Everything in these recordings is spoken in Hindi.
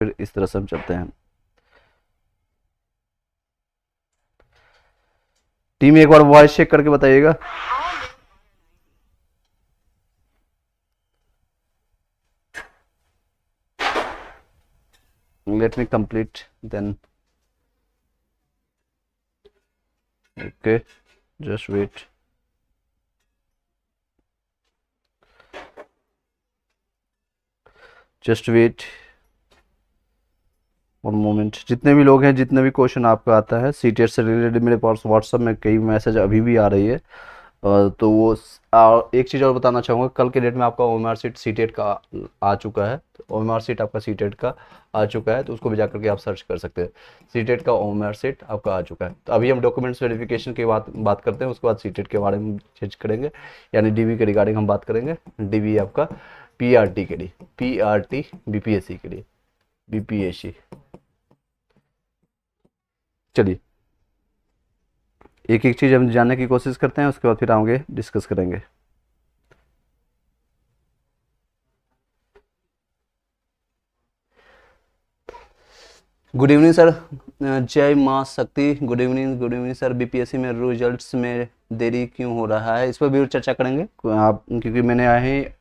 फिर इस तरह से हम चलते हैं। टीम एक बार वॉइस चेक करके बताइएगा। Let me complete then. Okay, just wait. Just wait one moment. जितने भी लोग हैं, जितने भी क्वेश्चन आपका आता है सीटेट से रिलेटेड, मेरे पास व्हाट्सअप में कई मैसेज अभी भी आ रही है। तो वो एक चीज़ और बताना चाहूँगा, कल के डेट में आपका ओएमआर सीट सीटेट का आ चुका है। तो ओएमआर सीट आपका सीटेट का आ चुका है, तो उसको भी जा करके आप सर्च कर सकते हैं। सीटेट का ओएमआर सीट आपका आ चुका है। तो अभी हम डॉक्यूमेंट्स वेरिफिकेशन की बात करते हैं, उसके बाद सीटेट के बारे में चेंज करेंगे, यानी डीबी के रिगार्डिंग हम बात करेंगे। डीबी आपका पीआरटी के लिए, पीआरटी बीपीएससी के लिए, बीपीएससी। चलिए एक एक चीज़ हम जानने की कोशिश करते हैं, उसके बाद फिर आगे डिस्कस करेंगे। गुड इवनिंग सर, जय माँ शक्ति। Good evening sir. बीपीएससी में रिजल्ट्स में देरी क्यों हो रहा है, इस पर भी चर्चा करेंगे आप, क्योंकि मैंने आए हैं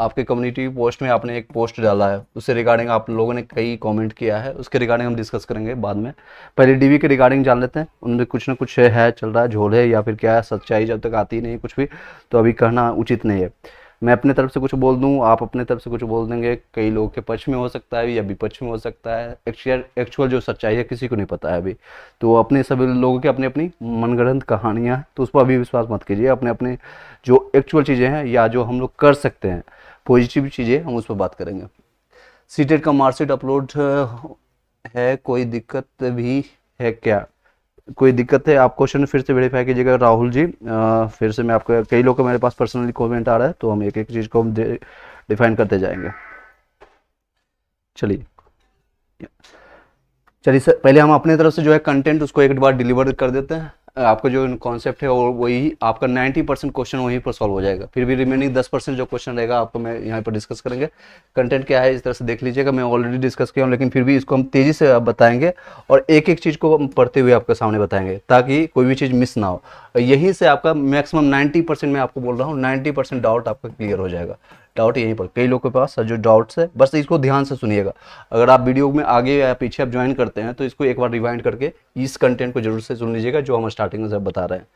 आपके कम्युनिटी पोस्ट में आपने एक पोस्ट डाला है, उससे रिगार्डिंग आप लोगों ने कई कमेंट किया है, उसके रिगार्डिंग हम डिस्कस करेंगे बाद में। पहले डीवी के रिगार्डिंग जान लेते हैं, उनमें कुछ ना कुछ है चल रहा है, झोल है या फिर क्या है, सच्चाई जब तक आती नहीं कुछ भी, तो अभी कहना उचित नहीं है। मैं अपने तरफ से कुछ बोल दूं, आप अपने तरफ से कुछ बोल देंगे, कई लोगों के पक्ष में हो सकता है या विपक्ष में हो सकता है। एक्चुअल जो सच्चाई है किसी को नहीं पता है अभी, तो अपने सभी लोगों की अपनी अपनी मनगढ़ंत कहानियाँ हैं, तो उस पर अभी विश्वास मत कीजिए। अपने अपने जो एक्चुअल चीज़ें हैं या जो हम लोग कर सकते हैं पॉजिटिव चीज़ें, हम उस पर बात करेंगे। सीटेट का मार्कशीट अपलोड है, कोई दिक्कत भी है क्या? कोई दिक्कत है आप क्वेश्चन फिर से वेरीफाई कीजिएगा राहुल जी। फिर से मैं आपको, कई लोग को मेरे पास पर्सनली कमेंट आ रहा है, तो हम एक एक चीज़ को हम डिफाइन करते जाएंगे। चलिए चलिए सर, पहले हम अपने तरफ से जो है कंटेंट उसको एक बार डिलीवर कर देते हैं। आपका जो कॉन्सेप्ट है और वही आपका 90% क्वेश्चन वहीं पर सॉल्व हो जाएगा। फिर भी रिमेनिंग 10% जो क्वेश्चन रहेगा आपको मैं यहाँ पर डिस्कस करेंगे। कंटेंट क्या है इस तरह से देख लीजिएगा, मैं ऑलरेडी डिस्कस किया हूँ, लेकिन फिर भी इसको हम तेज़ी से बताएंगे और एक एक चीज़ को हम पढ़ते हुए आपके सामने बताएंगे, ताकि कोई भी चीज़ मिस ना हो। यहीं से आपका मैक्सिमम 90%, मैं आपको बोल रहा हूँ 90% डाउट आपका क्लियर हो जाएगा। डाउट यहीं पर, कई लोगों के पास जो डाउट्स है, बस इसको ध्यान से सुनिएगा। अगर आप वीडियो में आगे या पीछे आप ज्वाइन करते हैं तो इसको एक बार रिवाइंड करके इस कंटेंट को जरूर से सुन लीजिएगा जो हम स्टार्टिंग में सब बता रहे हैं।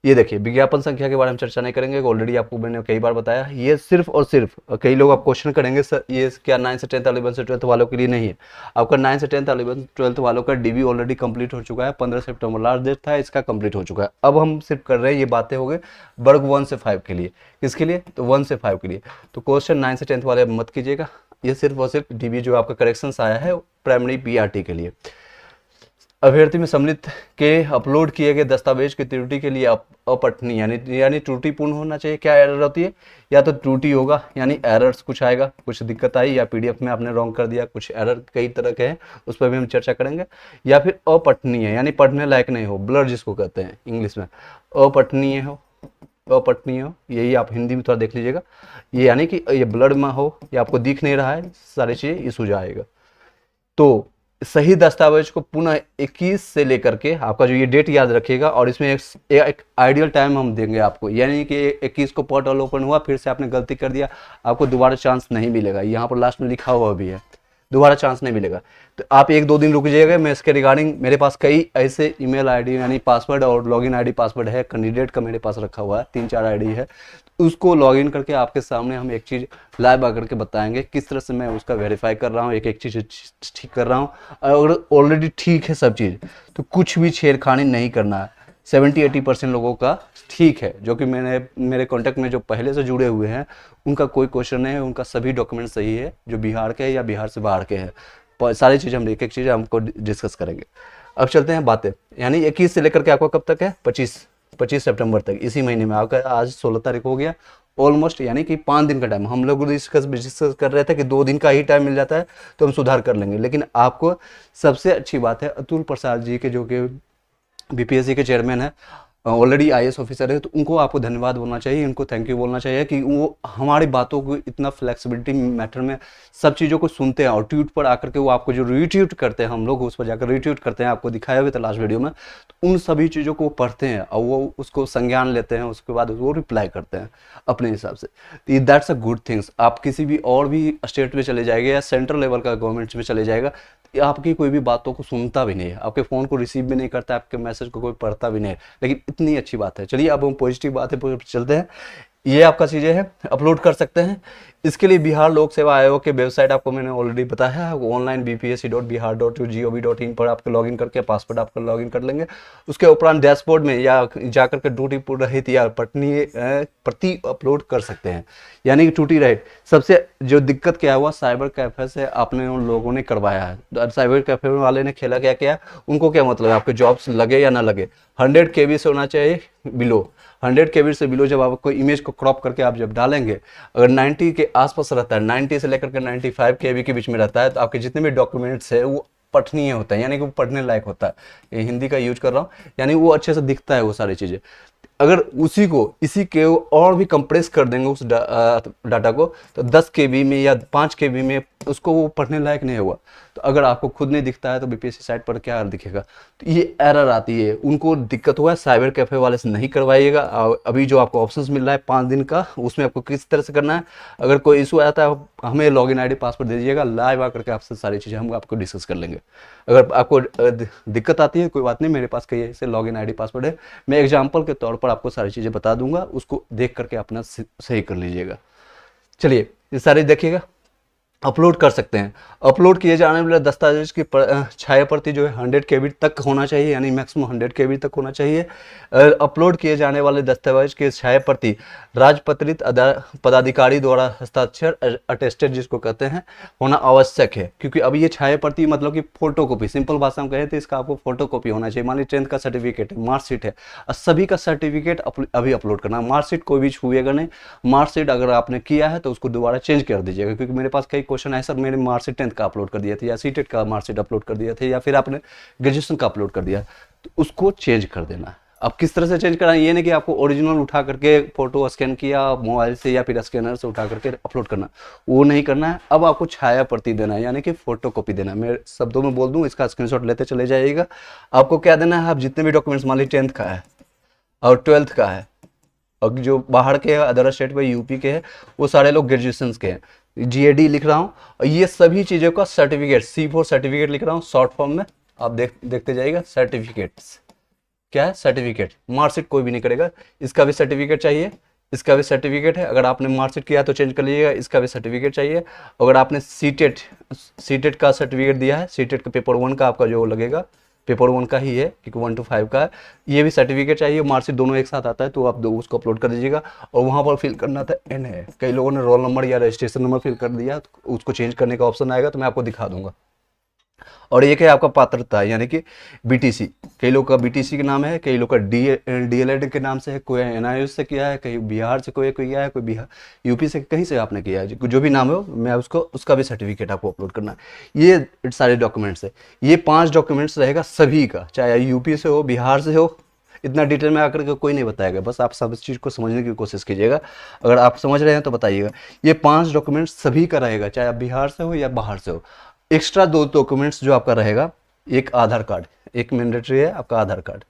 ये देखिए, विज्ञापन संख्या के बारे में चर्चा नहीं करेंगे, ऑलरेडी आपको मैंने कई बार बताया। ये सिर्फ और सिर्फ, कई लोग आप क्वेश्चन करेंगे सर ये क्या 9 से 10th 11 से 12th वालों के लिए नहीं है। आपका 9 से 10th 11 12th वालों का डीबी ऑलरेडी कंप्लीट हो चुका है। 15 सितंबर लास्ट डेट था, इसका कंप्लीट हो चुका है। अब हम सिर्फ कर रहे हैं, ये बातें हो गए वर्ग 1 से 5 के लिए। किसके लिए? तो 1 से 5 के लिए। तो क्वेश्चन 9 से 10th वाले मत कीजिएगा, ये सिर्फ और सिर्फ डीबी जो आपका करेक्शंस आया है प्राइमरी पीआरटी के लिए। अभ्यर्थी में सम्मिलित के अपलोड किए गए दस्तावेज की त्रुटि के लिए अपठनीय यानी त्रुटिपूर्ण होना चाहिए। क्या एरर होती है? या तो त्रुटि होगा यानी एरर्स कुछ आएगा, कुछ दिक्कत आई, या पीडीएफ में आपने रॉन्ग कर दिया, कुछ एरर कई तरह के हैं, उस पर भी हम चर्चा करेंगे। या फिर अपठनीय यानी पढ़ने लायक नहीं हो, ब्लर जिसको कहते हैं इंग्लिश में, अपठनीय हो, अपठनीय हो, यही आप हिंदी में थोड़ा देख लीजिएगा। ये यानी कि ये ब्लड में हो, या आपको दिख नहीं रहा है, सारी चीज़ें ये सूझ आएगा। तो सही दस्तावेज को पुनः 21 से लेकर के, आपका जो ये डेट याद रखिएगा, और इसमें एक आइडियल टाइम हम देंगे आपको, यानी कि 21 को पोर्टल ओपन हुआ, फिर से आपने गलती कर दिया, आपको दोबारा चांस नहीं मिलेगा। यहाँ पर लास्ट में लिखा हुआ भी है, दोबारा चांस नहीं मिलेगा। तो आप 1-2 दिन रुक जाइएगा, मैं इसके रिगार्डिंग, मेरे पास कई ऐसे ईमेल आईडी यानी पासवर्ड और लॉगिन आईडी पासवर्ड है कैंडिडेट का, मेरे पास रखा हुआ है 3-4 आईडी है, उसको लॉगिन करके आपके सामने हम एक चीज़ लाइव आकर के बताएंगे किस तरह से मैं उसका वेरीफाई कर रहा हूँ, एक एक चीज़ ठीक कर रहा हूँ। अगर ऑलरेडी ठीक है सब चीज़, तो कुछ भी छेड़खानी नहीं करना है। 70-80% लोगों का ठीक है, जो कि मेरे कॉन्टैक्ट में जो पहले से जुड़े हुए हैं, उनका कोई क्वेश्चन नहीं है, उनका सभी डॉक्यूमेंट सही है, जो बिहार के हैं या बिहार से बाहर के हैं। सारी चीज़ हम एक एक चीज़ हमको डिस्कस करेंगे। अब चलते हैं बातें, यानी 21 से लेकर के आपको कब तक है? 25 सितंबर तक, इसी महीने में। आपका आज 16 तारीख हो गया ऑलमोस्ट, यानी कि 5 दिन का टाइम। हम लोग डिस्कस कर रहे थे कि 2 दिन का ही टाइम मिल जाता है तो हम सुधार कर लेंगे, लेकिन आपको सबसे अच्छी बात है, अतुल प्रसाद जी के, जो कि बीपीएससी के चेयरमैन है, ऑलरेडी आईएएस ऑफिसर है, तो उनको आपको धन्यवाद बोलना चाहिए, उनको थैंक यू बोलना चाहिए कि वो हमारी बातों को इतना फ्लेक्सिबिलिटी मैटर में सब चीज़ों को सुनते हैं और ट्वीट पर आकर के वो आपको जो रीट्वीट करते हैं, हम लोग उस पर जाकर रीट्वीट करते हैं, आपको दिखाया हुआ था लास्ट वीडियो में, तो उन सभी चीज़ों को वो पढ़ते हैं और वो उसको संज्ञान लेते हैं, उसके बाद वो रिप्लाई करते हैं अपने हिसाब से। That's a good things. आप किसी भी और भी स्टेट में चले जाएंगे या सेंट्रल लेवल का गवर्नमेंट में चले जाएगा, आपकी कोई भी बातों को सुनता भी नहीं है, आपके फ़ोन को रिसीव भी नहीं करता, आपके मैसेज को कोई पढ़ता भी नहीं है, लेकिन इतनी अच्छी बात है। चलिए अब हम पॉजिटिव बातें पर चलते हैं। ये आपका चीज़ें हैं, अपलोड कर सकते हैं। इसके लिए बिहार लोक सेवा आयोग के वेबसाइट आपको मैंने ऑलरेडी बताया है, ऑनलाइन bpsc.bihar.gov.in पर आपको लॉगिन करके पासवर्ड आपका लॉगिन कर लेंगे। उसके उपरांत डैशबोर्ड में या जाकर के त्रुटि रहित या प्रति अपलोड कर सकते हैं, यानी कि त्रुटि रहित। सबसे जो दिक्कत क्या हुआ, साइबर कैफे से आपने उन लोगों ने करवाया है, साइबर कैफे वाले ने खेला क्या किया, उनको क्या मतलब है आपके जॉब्स लगे या ना लगे। 100 KB से होना चाहिए बिलो, 100 KB से बिलो जब आप कोई इमेज को क्रॉप करके आप जब डालेंगे, अगर 90 के आसपास रहता है, 90 से लेकर के 95 KB के बीच में रहता है, तो आपके जितने भी डॉक्यूमेंट्स है वो पठनीय होता है, यानी कि वो पढ़ने लायक होता है। ये हिंदी का यूज कर रहा हूँ, यानी वो अच्छे से दिखता है वो सारी चीज़ें। अगर इसी के और भी कंप्रेस कर देंगे उस डाटा को, तो 10 KB में या 5 KB में उसको वो पढ़ने लायक नहीं हुआ। तो अगर आपको खुद नहीं दिखता है तो बीपीएससी साइट पर क्या दिखेगा, तो ये एरर आती है। उनको दिक्कत हुआ है, साइबर कैफे वाले से नहीं करवाइएगा। अभी जो आपको ऑप्शंस मिल रहा है 5 दिन का, उसमें आपको किस तरह से करना है। अगर कोई इशू आता है हमें लॉगिन आईडी पासवर्ड दे दीजिएगा, लाइव आकर के आपसे सारी चीज़ें हम आपको डिस्कस कर लेंगे। अगर आपको दिक्कत आती है कोई बात नहीं, मेरे पास कई ऐसे लॉगिन आईडी पासवर्ड है, मैं एग्जाम्पल के तौर पर आपको सारी चीज़ें बता दूंगा, उसको देख करके अपना सही कर लीजिएगा। चलिए ये सारे देखिएगा, अपलोड कर सकते हैं। अपलोड किए जाने वाले दस्तावेज की छाया प्रति जो है 100 KB तक होना चाहिए, यानी मैक्सिमम 100 KB तक होना चाहिए। अपलोड किए जाने वाले दस्तावेज की छाया प्रति राजपत्रित पदाधिकारी द्वारा हस्ताक्षर अटेस्टेड जिसको कहते हैं होना आवश्यक है, क्योंकि अब ये छाया प्रति मतलब कि फोटो कॉपी, सिंपल भाषा में कहे तो इसका आपको फोटो कॉपी होना चाहिए। मान लीजिए 10th का सर्टिफिकेट है, मार्कशीट है, सभी का सर्टिफिकेट अभी अपलोड करना। मार्कशीट कोई भी छुएगा नहीं, मार्कशीट अगर आपने किया है तो उसको दोबारा चेंज कर दीजिएगा, क्योंकि मेरे पास कई क्वेश्चन है सर मैंने मार्कशीट 10th का अपलोड कर दिया था या सीटेट का मार्कशीट अपलोड कर दिया था या फिर आपने ग्रेजुएशन का अपलोड कर दिया, तो उसको चेंज कर देना। अब किस तरह से चेंज करना है, ये नहीं कि आपको ओरिजिनल उठा करके फोटो स्कैन किया मोबाइल से या फिर स्कैनर से उठा करके अपलोड करना, वो नहीं करना है। अब आपको छाया प्रति देना है, यानी कि फोटो कॉपी देना है। मैं शब्दों में बोल दूं, इसका स्क्रीनशॉट लेते चले जाइएगा। आपको क्या देना है, आप जितने भी डॉक्यूमेंट्स मान लीजिए 10th का है और 12th का है, और जो बाहर के अदर स्टेट में यूपी के हैं वो सारे लोग ग्रेजुएशन के हैं, GAD लिख रहा हूँ, और ये सभी चीज़ों का सर्टिफिकेट C4 सर्टिफिकेट लिख रहा हूँ शॉर्ट फॉर्म में, आप देखते जाइएगा। सर्टिफिकेट्स क्या है, सर्टिफिकेट। मार्कशीट कोई भी नहीं करेगा, इसका भी सर्टिफिकेट चाहिए, इसका भी सर्टिफिकेट है। अगर आपने मार्कशीट किया तो चेंज कर लीजिएगा, इसका भी सर्टिफिकेट चाहिए। अगर आपने सीटेट का सर्टिफिकेट दिया है, सीटेट का पेपर 1 का आपका जो लगेगा पेपर 1 का ही है, क्योंकि 1 to 5 का है, ये भी सर्टिफिकेट चाहिए। मार्कशीट दोनों एक साथ आता है, तो आप उसको अपलोड कर दीजिएगा। और वहाँ पर फिल करना था NA, कई लोगों ने रोल नंबर या रजिस्ट्रेशन नंबर फिल कर दिया, तो उसको चेंज करने का ऑप्शन आएगा, तो मैं आपको दिखा दूंगा। और एक है आपका पात्रता, यानी कि BTC, कई लोग का BTC के नाम है, कई लोग का DLED के नाम से है, कोई NIOS से किया है, कहीं बिहार से कोई किया है, कोई बिहार यूपी से कहीं से आपने किया है, जो भी नाम हो, मैं उसका भी सर्टिफिकेट आपको अपलोड करना है। ये सारे डॉक्यूमेंट्स है, ये 5 डॉक्यूमेंट्स रहेगा सभी का, चाहे यूपी से हो बिहार से हो। इतना डिटेल में आकर के कोई नहीं बताएगा, बस आप सब इस चीज़ को समझने की कोशिश कीजिएगा। अगर आप समझ रहे हैं तो बताइएगा। ये 5 डॉक्यूमेंट्स सभी का रहेगा, चाहे आप बिहार से हो या बाहर से हो। एक्स्ट्रा 2 डॉक्यूमेंट्स जो आपका रहेगा, एक आधार कार्ड, एक मैंडेटरी है आपका आधार कार्ड।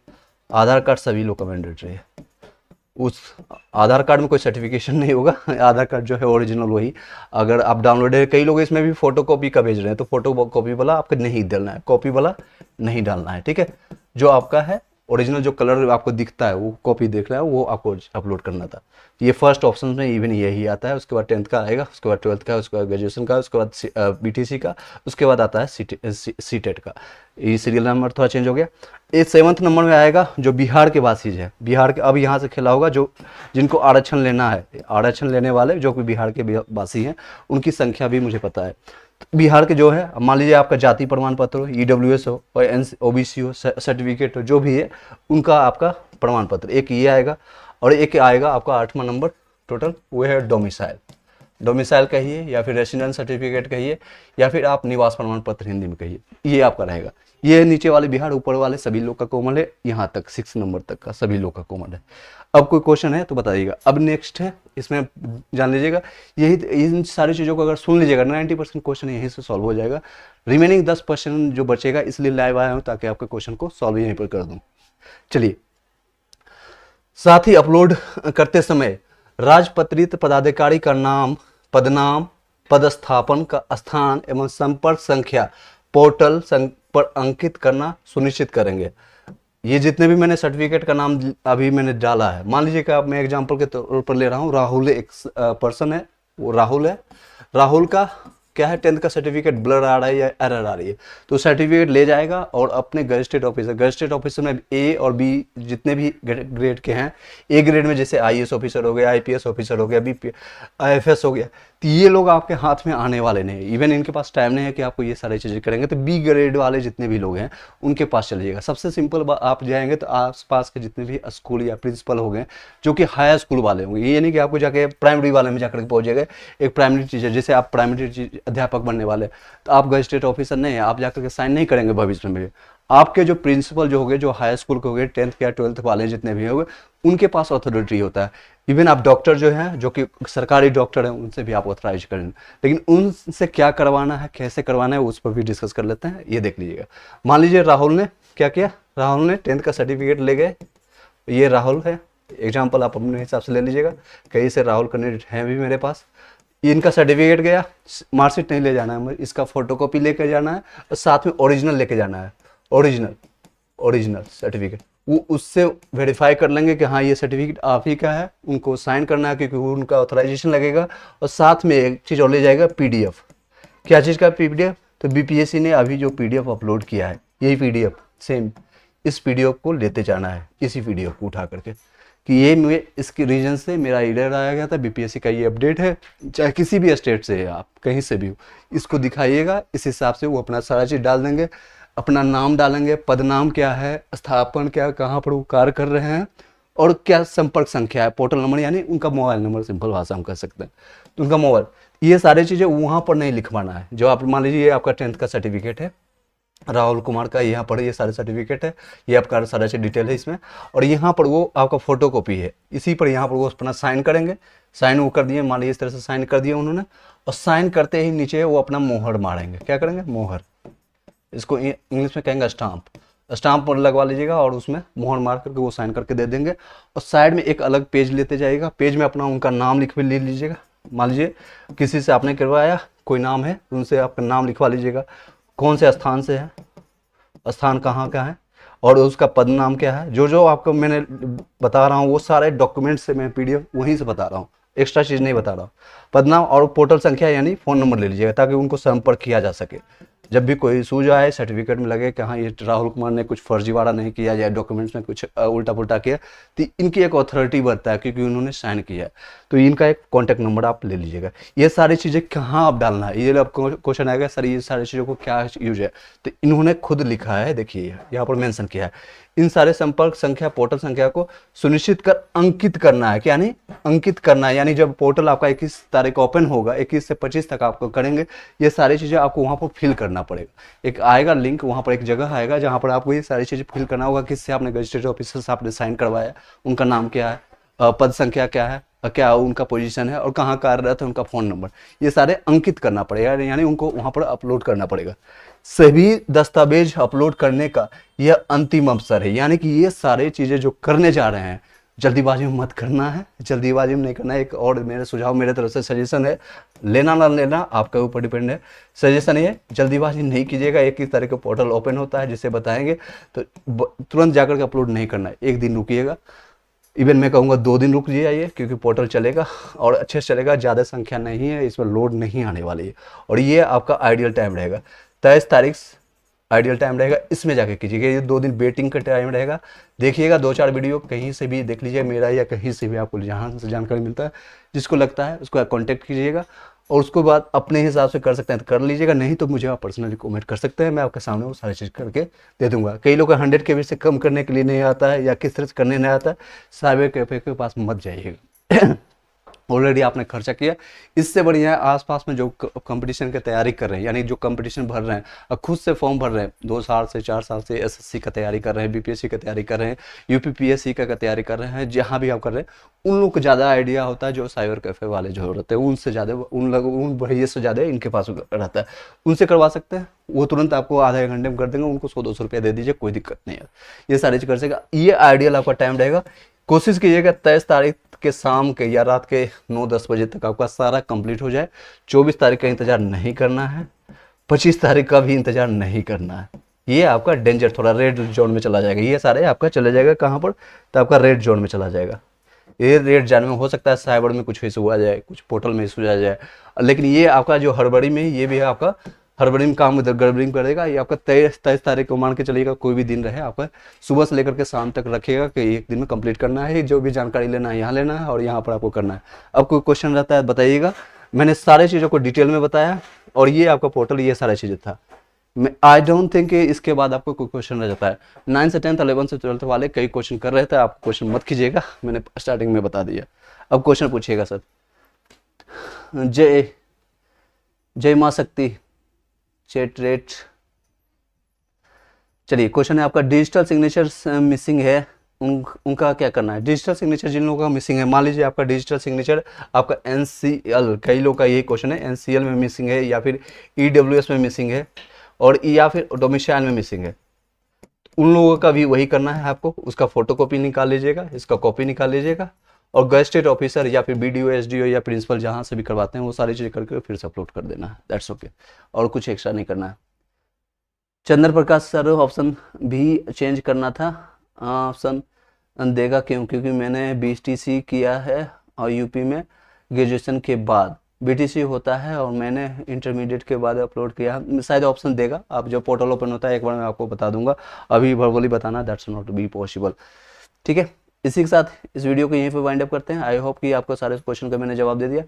आधार कार्ड सभी लोग का मैंडेटरी है। उस आधार कार्ड में कोई सर्टिफिकेशन नहीं होगा, आधार कार्ड जो है ओरिजिनल वही। अगर आप डाउनलोड है, कई लोग इसमें भी फोटो कॉपी का भेज रहे हैं, तो फोटो कॉपी वाला आपको नहीं डालना है, कॉपी वाला नहीं डालना है, ठीक है। जो आपका है ओरिजिनल, जो कलर आपको दिखता है वो कॉपी देख रहा है, वो आपको अपलोड करना था। ये फर्स्ट ऑप्शन में इवन यही आता है, उसके बाद 10th का आएगा, उसके बाद 12th का, उसके बाद ग्रेजुएशन का, उसके बाद BTC का, उसके बाद आता है सीटेट का। ये सीरियल नंबर थोड़ा चेंज हो गया। ये 7th नंबर में आएगा जो बिहार के वासी है, बिहार के अब यहाँ से खेला होगा, जो जिनको आरक्षण लेना है, आरक्षण लेने वाले जो कि बिहार के वासी हैं, उनकी संख्या भी मुझे पता है। बिहार के जो है, मान लीजिए आपका जाति प्रमाण पत्र हो, EWS हो और OBC हो, सर्टिफिकेट हो, जो भी है उनका आपका प्रमाण पत्र, एक ये आएगा। और एक आएगा आपका 8वां नंबर टोटल, वो है डोमिसाइल। डोमिसाइल कहिए या फिर रेसिडेंस सर्टिफिकेट कहिए या फिर आप निवास प्रमाण पत्र हिंदी में कहिए, ये आपका रहेगा। ये नीचे वाले बिहार, ऊपर वाले सभी लोग का कॉमन है, यहाँ तक 6 नंबर तक का सभी लोग का कॉमन है। अब कोई क्वेश्चन है तो बताइएगा। अब नेक्स्ट है, इसमें जान लीजिएगा, यही इन सारी चीज़ों को अगर सुन लीजिएगा 90% क्वेश्चन यहीं से सॉल्व हो जाएगा। रिमेनिंग 10% जो बचेगा, इसलिए लाइव आया हूँ ताकि आपके क्वेश्चन को सॉल्व यहीं पर कर दूँ। चलिए, साथ ही अपलोड करते समय राजपत्रित पदाधिकारी का नाम, पदनाम, पदस्थापन का स्थान एवं संपर्क संख्या पोर्टल पर अंकित करना सुनिश्चित करेंगे। ये जितने भी मैंने सर्टिफिकेट का नाम अभी मैंने डाला है, मान लीजिए कि आप, मैं एग्जांपल के तौर पर ले रहा हूँ, राहुल एक पर्सन है, वो राहुल है। राहुल का क्या है, 10th का सर्टिफिकेट ब्लर आ रहा है या एरर आ रही है, तो सर्टिफिकेट ले जाएगा और अपने गजेटेड ऑफिसर में ए और बी जितने भी ग्रेड के हैं, ए ग्रेड में जैसे आईएएस ऑफिसर हो गया, आईपीएस ऑफिसर हो गया, बीपी आईएफएस हो गया, तो ये लोग आपके हाथ में आने वाले नहीं, इवन इनके पास टाइम नहीं है कि आपको ये सारी चीज़ें करेंगे। तो बी ग्रेड वाले जितने भी लोग हैं उनके पास चलिएगा। सबसे सिंपल आप जाएंगे तो आसपास के जितने भी स्कूल या प्रिंसिपल हो गए जो कि हायर स्कूल वाले होंगे, ये नहीं कि आपको जाके प्राइमरी वाले में जाकर पहुंचेगा। एक प्राइमरी टीचर, जैसे आप प्राइमरी अध्यापक बनने वाले, तो आप गजेटेड ऑफिसर नहीं है, आप जाकर के साइन नहीं करेंगे भविष्य में। आपके जो प्रिंसिपल जो हो गए, जो हाई स्कूल के हो गए, 10th या 12th वाले जितने भी हो गए, उनके पास अथॉरिटी होता है। इवन आप डॉक्टर जो हैं, जो कि सरकारी डॉक्टर हैं, उनसे भी आप ऑथराइज करें, लेकिन उनसे क्या करवाना है, कैसे करवाना है, उस पर भी डिस्कस कर लेते हैं। ये देख लीजिएगा। मान लीजिए राहुल ने क्या किया, राहुल ने 10th का सर्टिफिकेट ले गए, ये राहुल है, एग्जाम्पल आप अपने हिसाब से ले लीजिएगा, कहीं से राहुल कैंडिडेट हैं भी मेरे पास। इनका सर्टिफिकेट गया, मार्कशीट नहीं ले जाना है, इसका फोटोकॉपी लेके जाना है और साथ में ओरिजिनल लेके जाना है, ओरिजिनल सर्टिफिकेट। वो उससे वेरीफाई कर लेंगे कि हाँ ये सर्टिफिकेट आप ही का है, उनको साइन करना है क्योंकि उनका ऑथराइजेशन लगेगा। और साथ में एक चीज़ और ले जाएगा, पीडीएफ। क्या चीज़ का पीडीएफ, तो बीपीएससी ने अभी जो पीडीएफ अपलोड किया है, यही पीडीएफ सेम, इस पीडीएफ को लेते जाना है, इसी पीडीएफ को उठा करके कि ये मैं इसके रीजन से मेरा एरर आया गया था, बीपीएससी का ये अपडेट है, चाहे किसी भी स्टेट से है, आप कहीं से भी हो, इसको दिखाइएगा। इस हिसाब से वो अपना सारा चीज़ डाल देंगे, अपना नाम डालेंगे, पदनाम क्या है, स्थापन क्या, कहाँ पर वो कार्य कर रहे हैं, और क्या संपर्क संख्या है, पोर्टल नंबर यानी उनका मोबाइल नंबर, सिंपल भाषा हम कह सकते हैं, तो उनका मोबाइल। ये सारी चीज़ें वहाँ पर नहीं लिखवाना है। जो आप मान लीजिए ये आपका 10th का सर्टिफिकेट है, राहुल कुमार का, यहाँ पर ये सारे सर्टिफिकेट है, ये आपका सारा चीज डिटेल है इसमें, और यहाँ पर वो आपका फोटो कॉपी है, इसी पर यहाँ पर वो अपना साइन करेंगे। साइन वो कर दिए, मान लीजिए इस तरह से साइन कर दिए उन्होंने, और साइन करते ही नीचे वो अपना मोहर मारेंगे। क्या करेंगे, मोहर, इसको इंग्लिश में कहेंगे स्टाम्प। स्टाम्प पर लगवा लीजिएगा और उसमें मोहर मार करके वो साइन करके दे देंगे। और साइड में एक अलग पेज लेते जाइएगा, पेज में अपना उनका नाम लिख ले लीजिएगा। मान लीजिए किसी से आपने करवाया, कोई नाम है, उनसे आपका नाम लिखवा लीजिएगा, कौन से स्थान से है, स्थान कहाँ का है, और उसका पद नाम क्या है। जो जो आपको मैंने बता रहा हूँ वो सारे डॉक्यूमेंट से मैं पीडीएफ वहीं से बता रहा हूँ, एक्स्ट्रा चीज़ नहीं बता रहा हूँ। पदनाम और पोर्टल संख्या यानी फ़ोन नंबर ले लीजिएगा ताकि उनको संपर्क किया जा सके। जब भी कोई इशू आए, सर्टिफिकेट में लगे कि हाँ ये राहुल कुमार ने कुछ फर्जीवाड़ा नहीं किया या डॉक्यूमेंट्स में कुछ उल्टा पुल्टा किया, तो इनकी एक अथॉरिटी बनता है क्योंकि उन्होंने साइन किया है, तो इनका एक कॉन्टैक्ट नंबर आप ले लीजिएगा। ये सारी चीज़ें कहाँ आप डालना है, ये आपको क्वेश्चन आएगा सर ये सारी चीज़ों को क्या यूज है, तो इन्होंने खुद लिखा है, देखिए यहाँ पर मेंशन किया है। इन सारे संपर्क संख्या, पोर्टल संख्या को सुनिश्चित कर अंकित करना है। क्या यानी अंकित करना है, यानी जब पोर्टल आपका 21 तारीख ओपन होगा, 21 से 25 तक आपको करेंगे, ये सारी चीज़ें आपको वहाँ पर फिल करना पड़ेगा। एक आएगा लिंक, वहाँ पर एक जगह आएगा जहाँ पर आपको ये सारी चीज़ें फिल करना होगा। किससे आपने गजेटेड ऑफिसर से आपने साइन करवाया, उनका नाम क्या है, पद संख्या क्या है, क्या उनका पोजीशन है, और कहाँ कार्यरत है, उनका फ़ोन नंबर, ये सारे अंकित करना पड़ेगा, यानी उनको वहाँ पर अपलोड करना पड़ेगा। सभी दस्तावेज अपलोड करने का यह अंतिम अवसर है, यानी कि ये सारे चीज़ें जो करने जा रहे हैं जल्दीबाजी में मत करना है, जल्दीबाजी में नहीं करना है। एक और मेरे सुझाव, मेरे तरफ से सजेशन है, लेना ना लेना आपके ऊपर डिपेंड है। सजेशन ये, जल्दीबाजी नहीं कीजिएगा। 21 तारीख को पोर्टल ओपन होता है जिसे बताएंगे, तो तुरंत जाकर के अपलोड नहीं करना है, एक दिन रुकिएगा। इवन मैं कहूँगा 2 दिन रुक जाइए क्योंकि पोर्टल चलेगा और अच्छे से चलेगा, ज़्यादा संख्या नहीं है, इसमें लोड नहीं आने वाली है, और ये आपका आइडियल टाइम रहेगा। 23 तारीख आइडियल टाइम रहेगा, इसमें जाके कीजिएगा। ये 2 दिन वेटिंग का टाइम रहेगा। देखिएगा 2-4 वीडियो कहीं से भी देख लीजिए, मेरा या कहीं से भी आपको जहाँ से जानकारी मिलता है, जिसको लगता है उसको कॉन्टैक्ट कीजिएगा, और उसको बाद अपने हिसाब से कर सकते हैं तो कर लीजिएगा, नहीं तो मुझे आप पर्सनली कमेंट कर सकते हैं, मैं आपके सामने वो सारी चीज़ करके दे दूंगा। कई लोग 100 KB से कम करने के लिए नहीं आता है या किस तरह से करने नहीं आता है, साइबर कैफे के पास मत जाइएगा। ऑलरेडी आपने खर्चा किया। इससे बढ़िया है आसपास में जो कंपटीशन की तैयारी कर रहे हैं, यानी जो कंपटीशन भर रहे हैं और खुद से फॉर्म भर रहे हैं, 2 साल से 4 साल से एसएससी का तैयारी कर रहे हैं, बीपीएससी का तैयारी कर रहे हैं, यूपीपीएससी का तैयारी कर रहे हैं, जहाँ भी आप कर रहे हैं, उन लोग को ज़्यादा आइडिया होता है। जो साइबर कैफे वाले जो रहते हैं उनसे ज़्यादा, उन भैया से ज़्यादा इनके पास रहता है, उनसे करवा सकते हैं। वो तुरंत आपको आधे घंटे में कर देंगे, उनको 100-200 रुपया दे दीजिए, कोई दिक्कत नहीं है, ये सारी चीज़ कर सकेगा। ये आइडियल आपका टाइम रहेगा। कोशिश कीजिएगा 23 तारीख के शाम के या रात के 9-10 बजे तक आपका सारा कंप्लीट हो जाए। 24 तारीख का इंतजार नहीं करना है, 25 तारीख का भी इंतजार नहीं करना है। ये आपका डेंजर, थोड़ा रेड जोन में चला जाएगा। ये सारे आपका चले जाएगा कहाँ पर, तो आपका रेड जोन में चला जाएगा। ये रेड जोन में हो सकता है साइबर में कुछ इशू आ जाए, कुछ पोर्टल में इशू आ जाए, लेकिन ये आपका जो हड़बड़ी में, ये भी है आपका हड़बड़ी में काम गड़बड़ी करेगा। ये आपका 23 तारीख को मान के चलिएगा, कोई भी दिन रहे आपका सुबह से लेकर के शाम तक रखिएगा कि एक दिन में कंप्लीट करना है। जो भी जानकारी लेना है यहाँ लेना है और यहाँ पर आपको करना है। अब कोई क्वेश्चन रहता है बताइएगा। मैंने सारे चीज़ों को डिटेल में बताया और ये आपका पोर्टल, ये सारी चीज़ें था। मैं आई डोंट थिंक कि इसके बाद आपको कोई क्वेश्चन रह जाता है। 9 से 10th 11 से 12th वाले कई क्वेश्चन कर रहे थे, आप क्वेश्चन मत कीजिएगा, मैंने स्टार्टिंग में बता दिया। अब क्वेश्चन पूछिएगा सर। जय माँ शक्ति चैट रेट। चलिए क्वेश्चन है आपका, डिजिटल सिग्नेचर मिसिंग है, उनका क्या करना है। डिजिटल सिग्नेचर जिन लोगों का मिसिंग है, मान लीजिए आपका डिजिटल सिग्नेचर आपका एनसीएल, कई लोग का यही क्वेश्चन है, एनसीएल में मिसिंग है या फिर ईडब्ल्यूएस में मिसिंग है और या फिर डोमिसाइल में मिसिंग है, उन लोगों का भी वही करना है आपको। उसका फोटोकॉपी निकाल लीजिएगा, इसका कॉपी निकाल लीजिएगा और गेस्टेड ऑफिसर या फिर बीडीओ एसडीओ या प्रिंसिपल जहाँ से भी करवाते हैं वो सारी चीज़ करके फिर से अपलोड कर देना है। दैट्स ओके, और कुछ एक्स्ट्रा नहीं करना है। चंद्र प्रकाश सर, ऑप्शन भी चेंज करना था, ऑप्शन देगा क्यों? क्योंकि मैंने बीटीसी किया है और यूपी में ग्रेजुएशन के बाद बीटीसी होता है और मैंने इंटरमीडिएट के बाद अपलोड किया, शायद ऑप्शन देगा। आप जो पोर्टल ओपन होता है एक बार मैं आपको बता दूंगा, अभी वर्बली बताना दैट्स नॉट बी पॉसिबल। ठीक है, इसी के साथ इस वीडियो को यहीं पे वाइंड अप करते हैं। आई होप कि आपको सारे क्वेश्चन का मैंने जवाब दे दिया।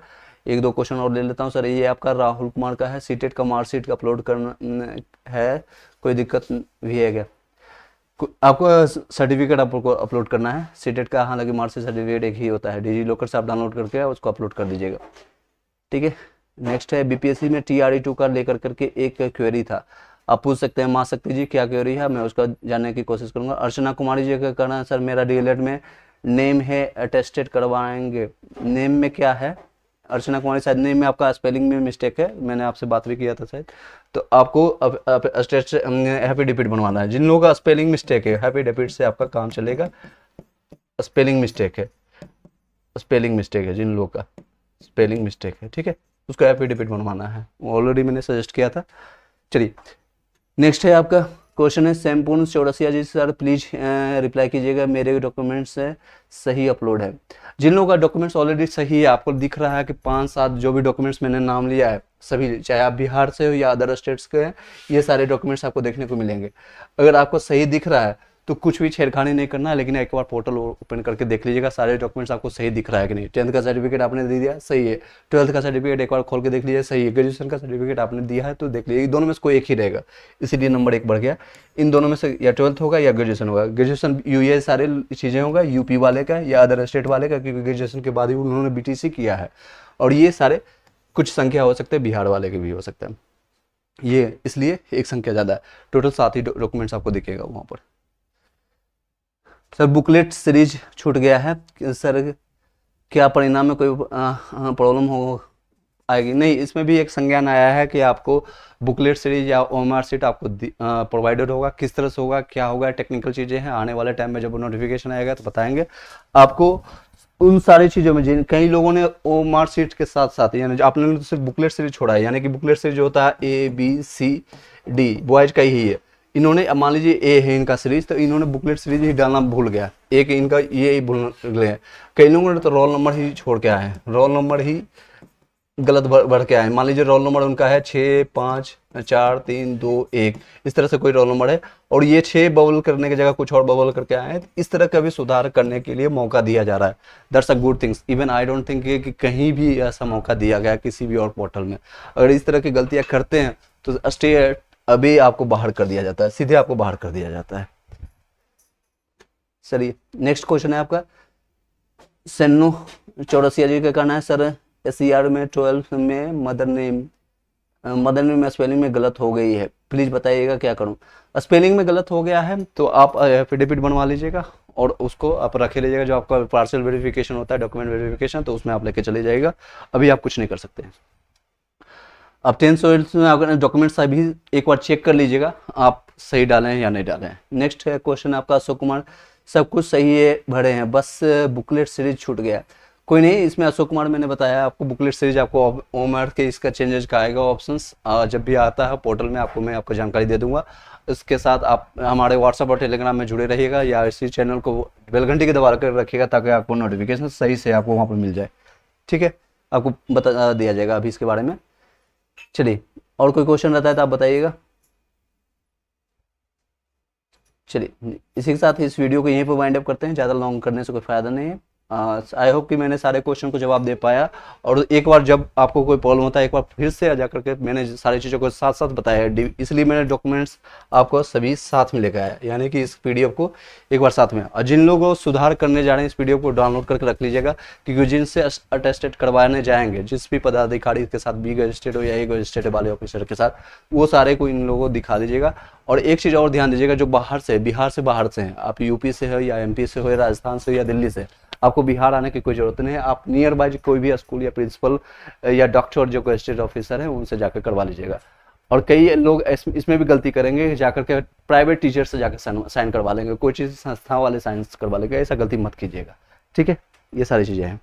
1-2 क्वेश्चन और ले लेता हूँ सर। ये आपका राहुल कुमार का है, सीटेट का मार्कशीट का अपलोड करना है, कोई दिक्कत भी है क्या? आपको सर्टिफिकेट आपको अपलोड करना है सीटेट का, हालांकि मार्कशीट सर्टिफिकेट एक ही होता है, डिजी लॉकर से आप डाउनलोड करके उसको अपलोड कर दीजिएगा। ठीक है, नेक्स्ट है बीपीएससी में TRE2 का लेकर करके एक क्वेरी था, आप पूछ सकते हैं माँ शक्ति जी क्या क्वेरी है, मैं उसका जानने की कोशिश करूंगा। अर्चना कुमारी जी का कहना है सर मेरा डीएलएड में नेम है अटेस्टेड करवाएंगे, नेम में क्या है? अर्चना कुमारी, शायद नेम में आपका स्पेलिंग में मिस्टेक है, मैंने आपसे बात भी किया था शायद, तो आपको एफिडेविट बनवाना है। जिन लोगों का स्पेलिंग मिस्टेक है, एफिडेविट से आपका काम चलेगा। स्पेलिंग मिस्टेक है, स्पेलिंग मिस्टेक है, जिन लोगों का स्पेलिंग मिस्टेक है, ठीक है, उसका एफिडेविट बनवाना है, ऑलरेडी मैंने सजेस्ट किया था। चलिए नेक्स्ट है आपका क्वेश्चन है सैमपूर्ण चौरसिया जी, सर प्लीज रिप्लाई कीजिएगा, मेरे डॉक्यूमेंट्स सही अपलोड है। जिन लोगों का डॉक्यूमेंट्स ऑलरेडी सही है, आपको दिख रहा है कि 5-7 जो भी डॉक्यूमेंट्स मैंने नाम लिया है सभी, चाहे आप बिहार से हो या अदर स्टेट्स के हैं, ये सारे डॉक्यूमेंट्स आपको देखने को मिलेंगे। अगर आपको सही दिख रहा है तो कुछ भी छेड़खानी नहीं करना है, लेकिन एक बार पोर्टल ओपन करके देख लीजिएगा सारे डॉक्यूमेंट्स आपको सही दिख रहा है कि नहीं। 10th का सर्टिफिकेट आपने दे दिया, सही है। 12th का सर्टिफिकेट एक बार खोल के देख लीजिए, सही है। ग्रेजुएशन का सर्टिफिकेट आपने दिया है तो देख लीजिए, दोनों में से कोई एक ही रहेगा, इसीलिए नंबर 1 बढ़ गया। इन दोनों में से या 12th होगा या ग्रेजुएशन होगा। ग्रेजुएशन ये सारे चीज़ें होगा यूपी वाले का या अदर स्टेट वाले का, क्योंकि ग्रेजुएशन के बाद ही उन्होंने बीटीसी किया है, और ये सारे कुछ संख्या हो सकते हैं बिहार वाले के भी हो सकते हैं, ये इसलिए एक संख्या ज़्यादा है। टोटल 7 ही डॉक्यूमेंट्स आपको दिखेगा वहाँ पर। सर बुकलेट सीरीज छूट गया है सर, क्या परिणाम में कोई प्रॉब्लम हो आएगी? नहीं, इसमें भी एक संज्ञान आया है कि आपको बुकलेट सीरीज या ओएमआर शीट आपको प्रोवाइडेड होगा। किस तरह से होगा, क्या होगा, टेक्निकल चीज़ें हैं, आने वाले टाइम में जब नोटिफिकेशन आएगा तो बताएंगे आपको। उन सारी चीज़ों में जिन कई लोगों ने ओएमआर शीट के साथ साथ, यानी आपने तो सिर्फ बुकलेट सीरीज छोड़ा है, यानी कि बुकलेट सीरीज जो होता है ABCD बॉयज का ही है, इन्होंने मान लीजिए ए है इनका सीरीज, तो इन्होंने बुकलेट सीरीज ही डालना भूल गया, एक इनका ये ही भूल गए। कई लोगों ने तो रोल नंबर ही छोड़ के आए हैं, रोल नंबर ही गलत भर के आए। मान लीजिए रोल नंबर उनका है 6 5 4 3 2 1, इस तरह से कोई रोल नंबर है, और ये 6 बबल करने की जगह कुछ और बबल करके आए हैं। इस तरह का भी सुधार करने के लिए मौका दिया जा रहा है। That's a good things. Even I don't think कि कहीं भी ऐसा मौका दिया गया किसी भी और पोर्टल में। अगर इस तरह की गलतियां करते हैं तो स्टे अभी आपको बाहर कर दिया जाता है, सीधे आपको बाहर कर दिया जाता है। चलिए नेक्स्ट क्वेश्चन है आपका, सन्नू चौरसिया जी का कहना है सर SCR में 12 में मदर नेम में स्पेलिंग में गलत हो गई है, प्लीज़ बताइएगा क्या करूं। स्पेलिंग में गलत हो गया है तो आप एफिडेविट बनवा लीजिएगा और उसको आप रखे लीजिएगा, जो आपका पार्सल वेरिफिकेशन होता है, डॉक्यूमेंट वेरिफिकेशन, तो उसमें आप लेके चले जाइएगा। अभी आप कुछ नहीं कर सकते हैं। अब 10th में अगर डॉक्यूमेंट्स अभी एक बार चेक कर लीजिएगा आप सही डाले हैं या नहीं डाले हैं। नेक्स्ट है क्वेश्चन आपका अशोक कुमार, सब कुछ सही है भरे हैं, बस बुकलेट सीरीज छूट गया। कोई नहीं, इसमें अशोक कुमार मैंने बताया आपको बुकलेट सीरीज आपको ओमर के इसका चेंजेस का आएगा ऑप्शंस, जब भी आता है पोर्टल में आपको मैं आपको जानकारी दे दूंगा। इसके साथ आप हमारे व्हाट्सएप और टेलीग्राम में जुड़े रहिएगा या इसी चैनल को बेल घंटी के दबा कर रखिएगा ताकि आपको नोटिफिकेशन सही से आपको वहाँ पर मिल जाए। ठीक है, आपको बता दिया जाएगा अभी इसके बारे में। चलिए, और कोई क्वेश्चन रहता है तो आप बताइएगा। चलिए, इसी के साथ इस वीडियो को यहीं पर वाइंड अप करते हैं, ज़्यादा लॉन्ग करने से कोई फ़ायदा नहीं है। आई होप कि मैंने सारे क्वेश्चन को जवाब दे पाया, और एक बार जब आपको कोई प्रॉब्लम होता है एक बार फिर से आ जा करके मैंने सारी चीज़ों को साथ साथ बताया है, इसलिए मैंने डॉक्यूमेंट्स आपको सभी साथ में लेकर आया, यानी कि इस PDF को एक बार साथ में। और जिन लोगों सुधार करने जा रहे हैं इस PDF को डाउनलोड करके रख लीजिएगा, क्योंकि जिनसे अटेस्टेड करवाने जाएंगे, जिस भी पदाधिकारी के साथ बी गजिस्ट्रेट हो या ए गजिस्ट्रेट वाले ऑफिसर के साथ, वो सारे को इन लोगों को दिखा दीजिएगा। और एक चीज़ और ध्यान दीजिएगा, जो बाहर से बिहार से बाहर से हैं, आप यूपी से हो या MP से हो या राजस्थान से हो या दिल्ली से, आपको बिहार आने की कोई ज़रूरत नहीं है। आप नियर बाय कोई भी स्कूल या प्रिंसिपल या डॉक्टर जो गजिस्ट्रेट ऑफिसर है उनसे जाकर करवा लीजिएगा। और कई लोग इसमें भी गलती करेंगे, जाकर के प्राइवेट टीचर से जाकर साइन करवा लेंगे, कोई चीज़ संस्था वाले साइन करवा लेंगे, ऐसा गलती मत कीजिएगा। ठीक है, ये सारी चीज़ें हैं।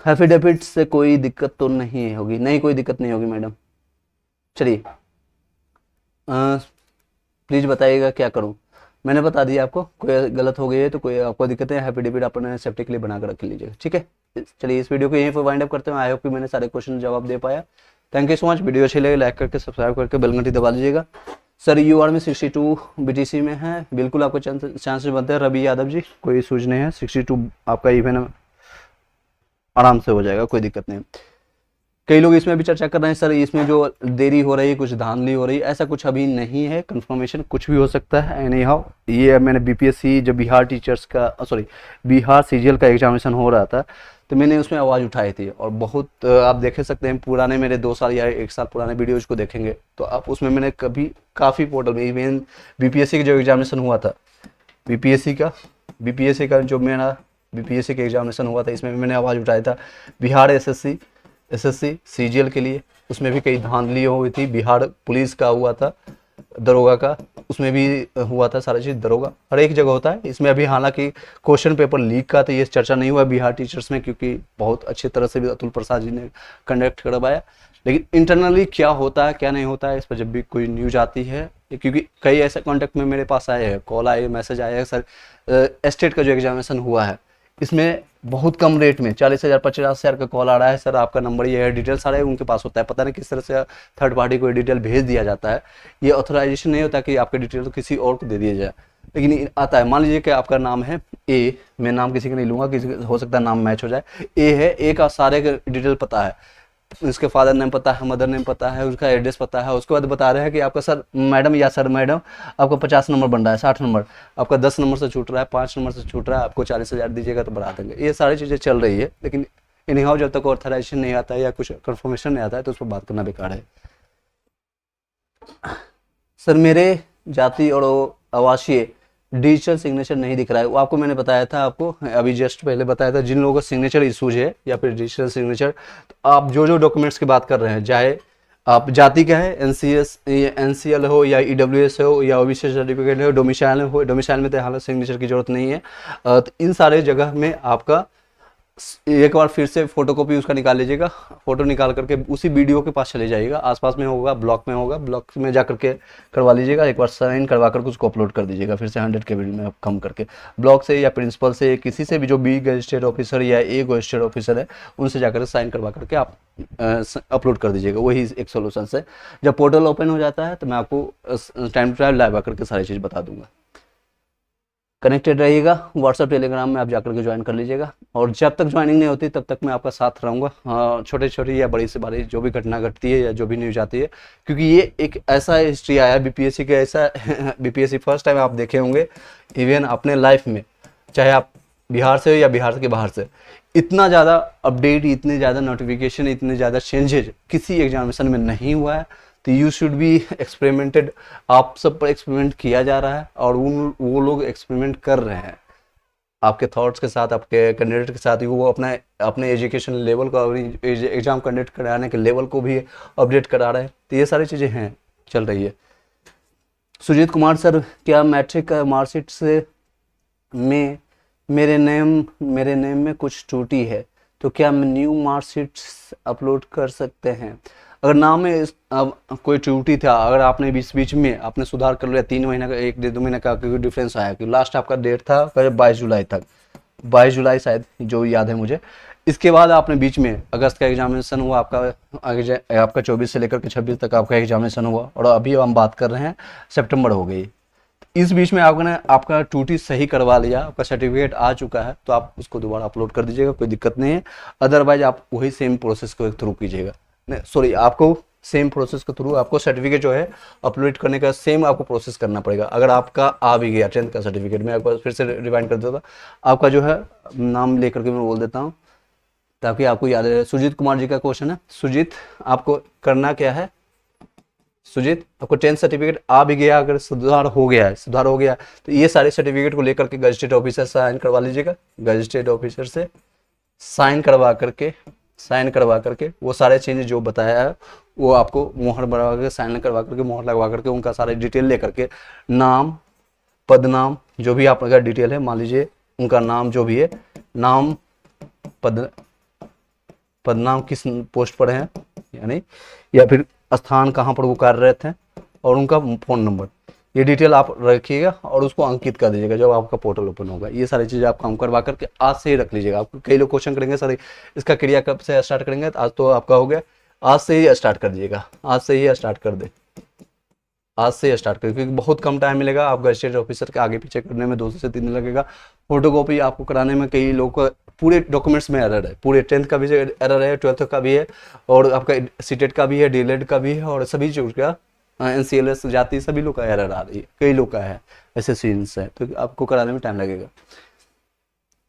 एफिडेविट से कोई दिक्कत तो नहीं होगी? नहीं, कोई दिक्कत नहीं होगी मैडम। चलिए, प्लीज़ बताइएगा क्या करूं। मैंने बता दिया आपको, कोई गलत हो गई है तो कोई आपको दिक्कत है, एफिडेविट अपने सेफ्टी के लिए बना कर रख लीजिएगा। ठीक है, चलिए इस वीडियो को यहीं पर वाइंड अप करते हैं। आई होप कि मैंने सारे क्वेश्चन जवाब दे पाया। Thank you so much. Video अच्छी लगे लाइक करके सब्सक्राइब करके बेल घंटी दबा लीजिएगा। सर UR में 62 BTC में है, बिल्कुल आपको चांसेस बनते हैं। रवि यादव जी, कोई इशूज नहीं है, 62 आपका इवन आराम से हो जाएगा, कोई दिक्कत नहीं। कई लोग इसमें भी चर्चा कर रहे हैं सर इसमें जो देरी हो रही है, कुछ धांधली हो रही है, ऐसा कुछ अभी नहीं है। कंफर्मेशन कुछ भी हो सकता है। एनी हाउ, ये मैंने BPSC जब बिहार टीचर्स का बिहार CGL का एग्जामिनेशन हो रहा था तो मैंने उसमें आवाज़ उठाई थी, और बहुत आप देख सकते हैं पुराने मेरे 2 साल या 1 साल पुराने वीडियोज को देखेंगे तो आप उसमें मैंने काफ़ी पोर्टल में, इवन BPSC का जो एग्जामिनेशन हुआ था, BPSC का जो मेरा BPSC का एग्जामिनेशन हुआ था, इसमें मैंने आवाज़ उठाया था। बिहार SSC CGL के लिए उसमें भी कई धांधली हुई थी। बिहार पुलिस का हुआ था, दरोगा का, उसमें भी हुआ था सारी चीज़। दरोगा हर एक जगह होता है। इसमें अभी हालांकि क्वेश्चन पेपर लीक का तो ये चर्चा नहीं हुआ बिहार टीचर्स में, क्योंकि बहुत अच्छी तरह से भी अतुल प्रसाद जी ने कंडक्ट करवाया। लेकिन इंटरनली क्या होता है क्या नहीं होता है, इस पर जब भी कोई न्यूज आती है, क्योंकि कई ऐसे कॉन्टेक्ट में मेरे पास आए हैं, कॉल आए, मैसेज आए हैं, सर स्टेट का जो एग्जामिनेशन हुआ है इसमें बहुत कम रेट में 40,000 50,000 का कॉल आ रहा है, सर आपका नंबर ये है, डिटेल सारे उनके पास होता है। पता नहीं किस तरह से थर्ड पार्टी को डिटेल भेज दिया जाता है। ये ऑथराइजेशन नहीं होता कि आपके डिटेल तो किसी और को दे दिया जाए, लेकिन आता है। मान लीजिए कि आपका नाम है A, मैं नाम किसी का नहीं लूँगा, किसी हो सकता है नाम मैच हो जाए। A है, A का सारे का डिटेल पता है, उसके फादर नेम पता है, मदर नेम पता है, उसका एड्रेस पता है। उसके बाद बता रहे हैं कि आपका सर मैडम आपका 50 नंबर बन रहा है, 60 नंबर, आपका 10 नंबर से छूट रहा है, 5 नंबर से छूट रहा है, आपको 40,000 दीजिएगा तो बढ़ा देंगे। ये सारी चीज़ें चल रही है, लेकिन इनहाउ जब तक ऑथराइजेशन नहीं आता है या कुछ कंफर्मेशन नहीं आता है तो उस पर बात करना बेकार है। सर मेरे जाति और आवासीय डिजिटल सिग्नेचर नहीं दिख रहा है, वो आपको मैंने बताया था, आपको अभी जस्ट पहले बताया था। जिन लोगों का सिग्नेचर इशूज है या फिर डिजिटल सिग्नेचर, तो आप जो डॉक्यूमेंट्स की बात कर रहे हैं, चाहे आप जाति का है, NCL हो या EWS हो या OBC सर्टिफिकेट हो, डोमिसाइल में तो हालांकि सिग्नेचर की जरूरत नहीं है। तो इन सारे जगह में आपका एक बार फिर से फोटोकॉपी उसका निकाल लीजिएगा। फोटो निकाल करके उसी वीडियो के पास चले जाइएगा, आसपास में होगा, ब्लॉक में होगा, ब्लॉक में जा करके करवा लीजिएगा। एक बार साइन करवा करके उसको अपलोड कर दीजिएगा फिर से 100 KB में कम करके। ब्लॉक से या प्रिंसिपल से, किसी से भी जो बी गजिस्ट्रेट ऑफिसर या ए गजिस्ट्रेट ऑफिसर है उनसे जाकर साइन करवा करके आप अपलोड कर दीजिएगा। वही एक सोल्यूशन है। जब पोर्टल ओपन हो जाता है तो मैं आपको टाइम टू टाइम लाइव आकर के सारी चीज़ बता दूंगा। कनेक्टेड रहिएगा, व्हाट्सएप टेलीग्राम में आप जाकर के ज्वाइन कर लीजिएगा, और जब तक ज्वाइनिंग नहीं होती तब तक मैं आपका साथ रहूँगा। छोटे छोटी या बड़ी से बड़ी जो भी घटना घटती है या जो भी न्यूज आती है, क्योंकि ये एक ऐसा हिस्ट्री आया है BPSC का, ऐसा BPSC फर्स्ट टाइम आप देखे होंगे इवन अपने लाइफ में, चाहे आप बिहार से या बिहार के बाहर से, इतना ज़्यादा अपडेट, इतने ज़्यादा नोटिफिकेशन, इतने ज़्यादा चेंजेज किसी एग्जामिनेशन में नहीं हुआ है। तो यू शुड बी एक्सपेरिमेंटेड, आप सब पर एक्सपेरिमेंट किया जा रहा है और वो लोग एक्सपेरिमेंट कर रहे हैं आपके थॉट्स के साथ, आपके कैंडिडेट के साथ। वो अपना अपने एजुकेशन लेवल को, एग्जाम कंडक्ट कराने के लेवल को भी अपडेट करा रहे हैं। तो ये सारी चीज़ें हैं, चल रही है। सुजीत कुमार सर, क्या मैट्रिक का मार्कशीट से में मेरे नेम में कुछ त्रुटि है तो क्या हम न्यू मार्कशीट अपलोड कर सकते हैं? अगर नाम में अब कोई त्रुटि था, अगर आपने बीच में आपने सुधार कर लिया, 3 महीने का, 1-2 महीने का कोई डिफरेंस आया कि लास्ट आपका डेट था 22 जुलाई तक, 22 जुलाई शायद, जो याद है मुझे। इसके बाद आपने बीच में अगस्त का एग्जामिनेशन हुआ आपका 24 से लेकर के 26 तक आपका एग्जामिनेशन हुआ, और अभी हम बात कर रहे हैं सितंबर हो गई। इस बीच में आपने आपका त्रुटि सही करवा लिया, आपका सर्टिफिकेट आ चुका है, तो आप उसको दोबारा अपलोड कर दीजिएगा, कोई दिक्कत नहीं है। अदरवाइज आप वही सेम प्रोसेस को थ्रू कीजिएगा, सॉरी, आपको सेम प्रोसेस के थ्रू आपको सर्टिफिकेट जो है अपलोड करने का सेम आपको प्रोसेस करना पड़ेगा। अगर आपका आ भी गया 10th का सर्टिफिकेट, मैं एक बार फिर से रिवाइंड कर देता, आपका जो है नाम लेकर के मैं बोल देता हूँ ताकि आपको याद रहे। सुजीत कुमार जी का क्वेश्चन है। सुजीत, आपको करना क्या है? सुजीत, आपको 10th सर्टिफिकेट आ भी गया, अगर सुधार हो गया तो ये सारे सर्टिफिकेट को लेकर के गजेटेड ऑफिसर से साइन करवा लीजिएगा। गजेटेड ऑफिसर से साइन करवा करके वो सारे चेंज जो बताया है वो आपको मोहर बनवा करके, साइन करवा करके, मोहर लगवा करके, उनका सारे डिटेल लेकर के, नाम, पदनाम, जो भी आपका डिटेल है, मान लीजिए उनका नाम जो भी है, नाम, पदनाम, किस पोस्ट पर हैं, यानी या फिर स्थान कहाँ पर वो कार्यरत हैं, और उनका फ़ोन नंबर, ये डिटेल आप रखिएगा और उसको अंकित कर दीजिएगा जब आपका पोर्टल ओपन होगा। ये सारी चीज़ें आप काम करवा करके आज से ही रख लीजिएगा। आपको कई लोग क्वेश्चन करेंगे सर इसका क्रिया कब से स्टार्ट करेंगे, तो आज तो आपका हो गया, आज से ही स्टार्ट कर दीजिएगा, आज से ही स्टार्ट कर दे, आज से स्टार्ट करें, क्योंकि बहुत कम टाइम मिलेगा। आप गजेटेड ऑफिसर के आगे पीछे करने में 2 से 3 दिन लगेगा। फोटोकॉपी आपको कराने में कई लोगों का पूरे डॉक्यूमेंट्स में एरर है, पूरे 10th का भी एरर है, 12th का भी है, और आपका सीटेट का भी है, डीएलएड का भी है, और सभी चीज़ का NCLS जाति सभी लोग का एरर आ रही है, कई लोग का है, ऐसे सीन्स है, तो आपको कराने में टाइम लगेगा।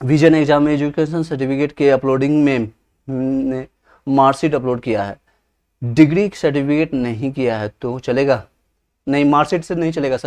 विजन एग्जाम में एजुकेशन सर्टिफिकेट के अपलोडिंग में मार्कशीट अपलोड किया है, डिग्री सर्टिफिकेट नहीं किया है तो चलेगा? नहीं, मार्कशीट से नहीं चलेगा सर।